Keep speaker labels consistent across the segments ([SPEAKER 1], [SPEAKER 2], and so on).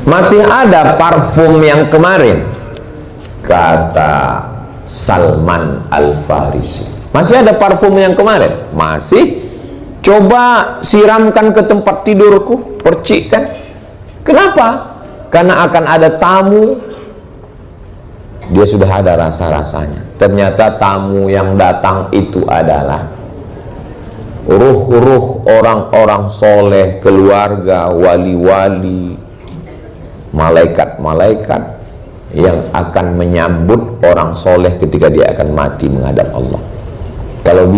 [SPEAKER 1] Masih ada parfum yang kemarin, kata Salman Al-Farisi. Masih ada parfum yang kemarin? Masih. Coba siramkan ke tempat tidurku, percikkan. Kenapa? Karena akan ada tamu. Dia sudah ada rasa-rasanya. Ternyata tamu yang datang itu adalah ruh-ruh orang-orang soleh, keluarga, wali-wali, malaikat-malaikat yang akan menyambut orang soleh ketika dia akan mati menghadap Allah. Kalau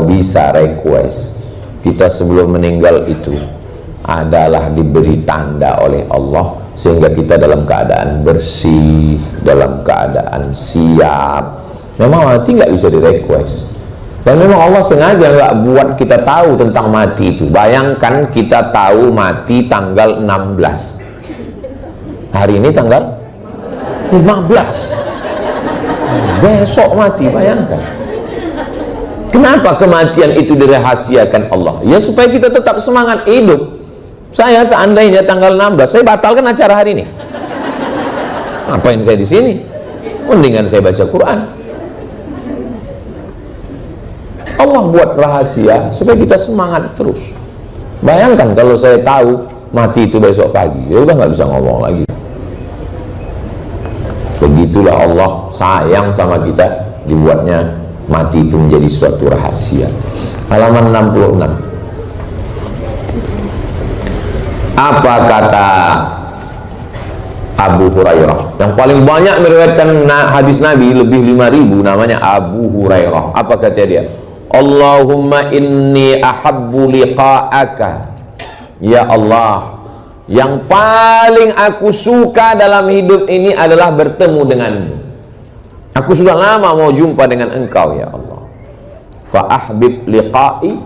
[SPEAKER 1] bisa request kita sebelum meninggal itu adalah diberi tanda oleh Allah sehingga kita dalam keadaan bersih, dalam keadaan siap. Memang mati nggak bisa direquest, dan memang Allah sengaja nggak buat kita tahu tentang mati itu. Bayangkan kita tahu mati tanggal 16, hari ini tanggal 15, besok mati. Bayangkan. Kenapa kematian itu dirahasiakan Allah? Ya supaya kita tetap semangat hidup. Saya seandainya tanggal 16, saya batalkan acara hari ini. Ngapain saya di sini? Mendingan saya baca Quran. Allah buat rahasia supaya kita semangat terus. Bayangkan kalau saya tahu mati itu besok pagi, ya udah nggak bisa ngomong lagi. Begitulah Allah sayang sama kita, dibuatnya mati itu menjadi suatu rahasia. Halaman 66. Apa kata Abu Hurairah yang paling banyak meriwayatkan hadis Nabi, lebih 5.000, namanya Abu Hurairah. Apa kata dia? Allahumma inni ahabbu liqa'aka. Ya Allah, yang paling aku suka dalam hidup ini adalah bertemu denganmu. Aku sudah lama mau jumpa dengan engkau ya Allah. Fa ahbib liqa'i,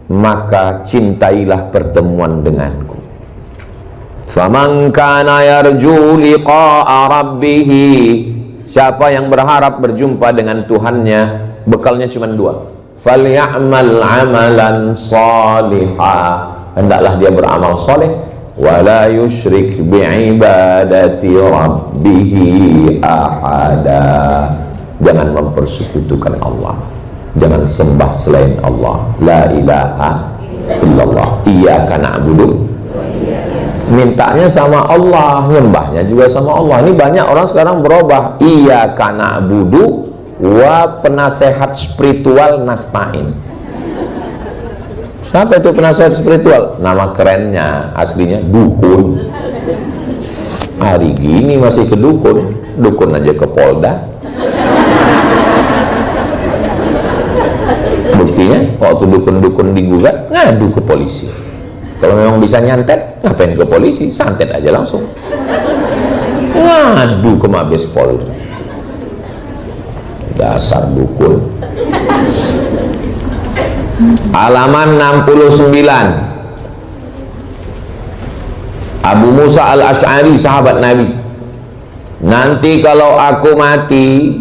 [SPEAKER 1] maka cintailah pertemuan denganku. Faman kana yarju liqa'a rabbih, siapa yang berharap berjumpa dengan Tuhannya, bekalnya cuma 2. Falyamal amalan salihah, hendaklah dia beramal soleh. Wala yusyrik bi'ibadati rabbih ahada, jangan mempersekutukan Allah, jangan sembah selain Allah. La ilaha illallah, iyyaka na'budu, mintanya sama Allah, nyembahnya juga sama Allah. Ini banyak orang sekarang berubah, iyyaka na'budu wa penasehat spiritual nasta'in. Siapa itu penasehat spiritual? Nama kerennya, aslinya dukun. Hari gini masih ke dukun, dukun aja ke Polda. Buktinya waktu dukun-dukun digugat, ngadu ke polisi. Kalau memang bisa nyantet, ngapain ke polisi? Santet aja langsung. Ngadu ke Mabes Polri. Dasar dukun. Halaman 69. Abu Musa Al-Asy'ari, sahabat Nabi. Nanti kalau aku mati,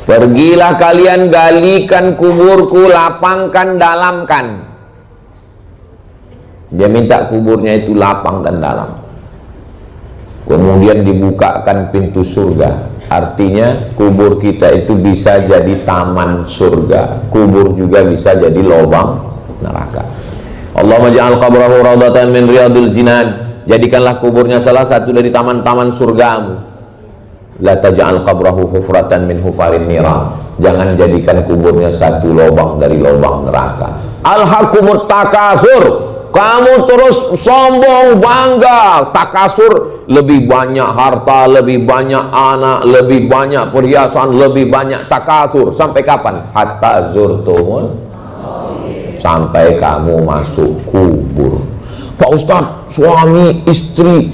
[SPEAKER 1] pergilah kalian galikan kuburku, lapangkan, dalamkan. Dia minta kuburnya itu lapang dan dalam. Kemudian dibukakan pintu surga. Artinya kubur kita itu bisa jadi taman surga, kubur juga bisa jadi lubang neraka. Allahumma ja'al qabrahu raudhatan min riyadil jinan, jadikanlah kuburnya salah satu dari taman-taman surgamu. La taj'al qabrahu hufratan min hufarin nira, jangan jadikan kuburnya satu lubang dari lubang neraka. Alhaqumut takasur, kamu terus sombong, bangga, takasur, lebih banyak harta, lebih banyak anak, lebih banyak perhiasan, lebih banyak takasur. Sampai kapan? Hatta zurtumul, sampai kamu masuk kubur. Pak Ustadz, suami istri,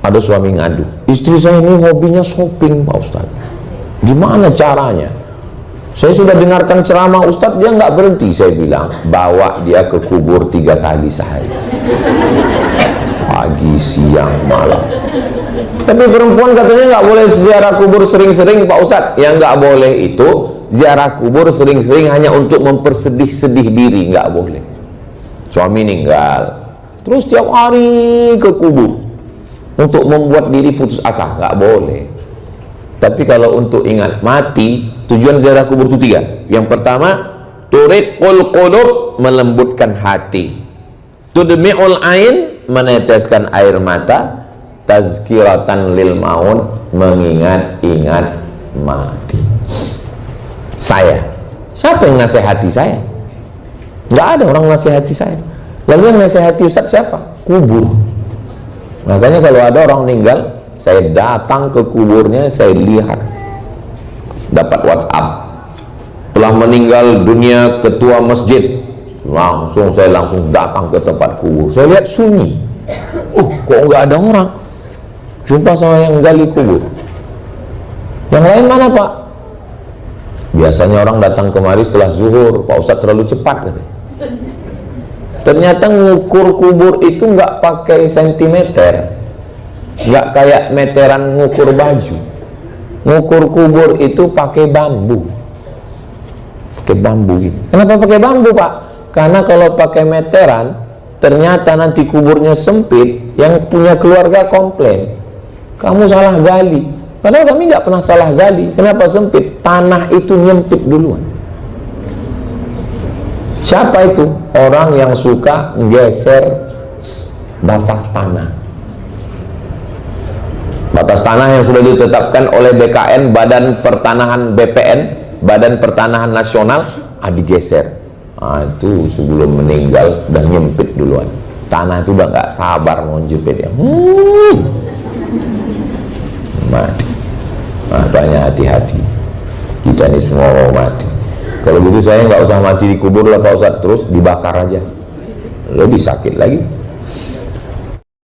[SPEAKER 1] ada suami ngadu, istri saya ini hobinya shopping Pak Ustadz, gimana caranya? Saya sudah dengarkan ceramah Ustadz, dia nggak berhenti. Saya bilang, bawa dia ke kubur 3 kali sehari, pagi, siang, malam. Tapi perempuan katanya nggak boleh ziarah kubur sering-sering Pak Ustadz. Yang nggak boleh itu ziarah kubur sering-sering hanya untuk mempersedih-sedih diri, nggak boleh. Suami meninggal, terus tiap hari ke kubur, untuk membuat diri putus asa, nggak boleh. Tapi kalau untuk ingat mati, tujuan ziarah kubur itu 3. Yang pertama, turiqul qulub, melembutkan hati. Tudmi'ul ain, meneteskan air mata. Tazkiratan lil maut, mengingat-ingat mati. Saya, siapa yang nasihati saya? Nggak ada orang nasihati saya. Lalu yang nasihati Ustaz siapa? Kubur. Makanya kalau ada orang meninggal, saya datang ke kuburnya, saya lihat, dapat WhatsApp, telah meninggal dunia ketua masjid. Saya langsung datang ke tempat kubur. Saya lihat sunyi. Kok nggak ada orang? Jumpa sama yang gali kubur. Yang lain mana Pak? Biasanya orang datang kemari setelah zuhur. Pak Ustadz terlalu cepat katanya. Ternyata ngukur kubur itu nggak pakai sentimeter, nggak kayak meteran ngukur baju. Ngukur kubur itu pakai bambu. Pakai bambu gitu. Kenapa pakai bambu Pak? Karena kalau pakai meteran, ternyata nanti kuburnya sempit, yang punya keluarga komplain, kamu salah gali. Padahal kami nggak pernah salah gali. Kenapa sempit? Tanah itu nyempit duluan. Siapa itu? Orang yang suka geser batas tanah. Batas tanah yang sudah ditetapkan oleh BKN, Badan Pertanahan BPN, Badan Pertanahan Nasional, digeser. Itu sebelum meninggal udah nyempit duluan. Tanah itu udah nggak sabar mau jepit ya. Mati. Makanya hati-hati. Kita ini semua mau mati. Kalau gitu saya nggak usah mati di kubur lah Pak Ustadz, terus dibakar aja, lebih sakit lagi.